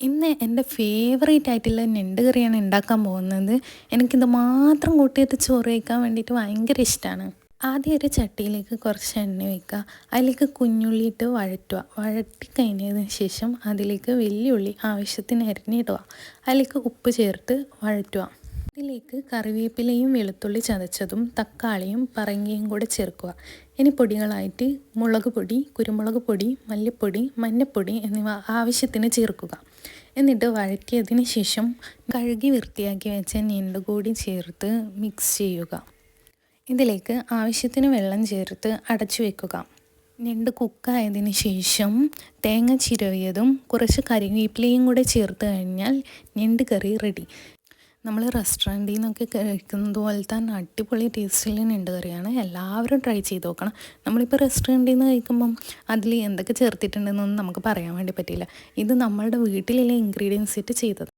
ഇന്ന് എൻ്റെ ഫേവറേറ്റ് ആയിട്ടുള്ള ഞണ്ട് കറിയാണ് ഉണ്ടാക്കാൻ പോകുന്നത്. എനിക്കിത് മാത്രം കൂട്ടിയിട്ട് ചോറ് കഴിക്കാൻ വേണ്ടിയിട്ട് ഭയങ്കര ഇഷ്ടമാണ്. ആദ്യം ഒരു ചട്ടിയിലേക്ക് കുറച്ച് എണ്ണ വയ്ക്കുക. അതിലേക്ക് കുഞ്ഞുള്ളി ഇട്ട് വഴറ്റുക. വഴറ്റി കഴിഞ്ഞതിന് ശേഷം അതിലേക്ക് വലിയുള്ളി ആവശ്യത്തിന് അരിഞ്ഞിടുക. അതിലേക്ക് ഉപ്പ് ചേർത്ത് വഴറ്റുക. ഇതിലേക്ക് കറിവേപ്പിലയും വെളുത്തുള്ളി ചതച്ചതും തക്കാളിയും പറങ്കിയും കൂടെ ചേർക്കുക. ഇനി പൊടികളായിട്ട് മുളക് പൊടി, കുരുമുളക് പൊടി, മല്ലിപ്പൊടി, മഞ്ഞൾപ്പൊടി എന്നിവ ആവശ്യത്തിന് ചേർക്കുക. എന്നിട്ട് വഴറ്റിയതിന് ശേഷം കഴുകി വൃത്തിയാക്കി വെച്ച ഞണ്ട് കൂടി ചേർത്ത് മിക്സ് ചെയ്യുക. ഇതിലേക്ക് ആവശ്യത്തിന് വെള്ളം ചേർത്ത് അടച്ചു വെക്കുക. ഞണ്ട് കുക്കായതിന് ശേഷം തേങ്ങ ചിരവിയതും കുറച്ച് കറിവേപ്പിലയും കൂടെ ചേർത്ത് കഴിഞ്ഞാൽ ഞണ്ട് കറി റെഡി. നമ്മൾ റെസ്റ്റോറൻറ്റിൽ നിന്നൊക്കെ കഴിക്കുന്നത് പോലെ തന്നെ അടിപൊളി ടേസ്റ്റിൽ ഞണ്ട് കറിയാണ്. എല്ലാവരും ട്രൈ ചെയ്ത് നോക്കണം. നമ്മളിപ്പോൾ റെസ്റ്റോറൻറ്റിൽ നിന്ന് കഴിക്കുമ്പം അതിൽ എന്തൊക്കെ ചേർത്തിട്ടുണ്ടെന്നൊന്നും നമുക്ക് പറയാൻ വേണ്ടി പറ്റില്ല. ഇത് നമ്മളുടെ വീട്ടിലുള്ള ഇൻഗ്രീഡിയൻസ് ഇട്ട് ചെയ്തത്.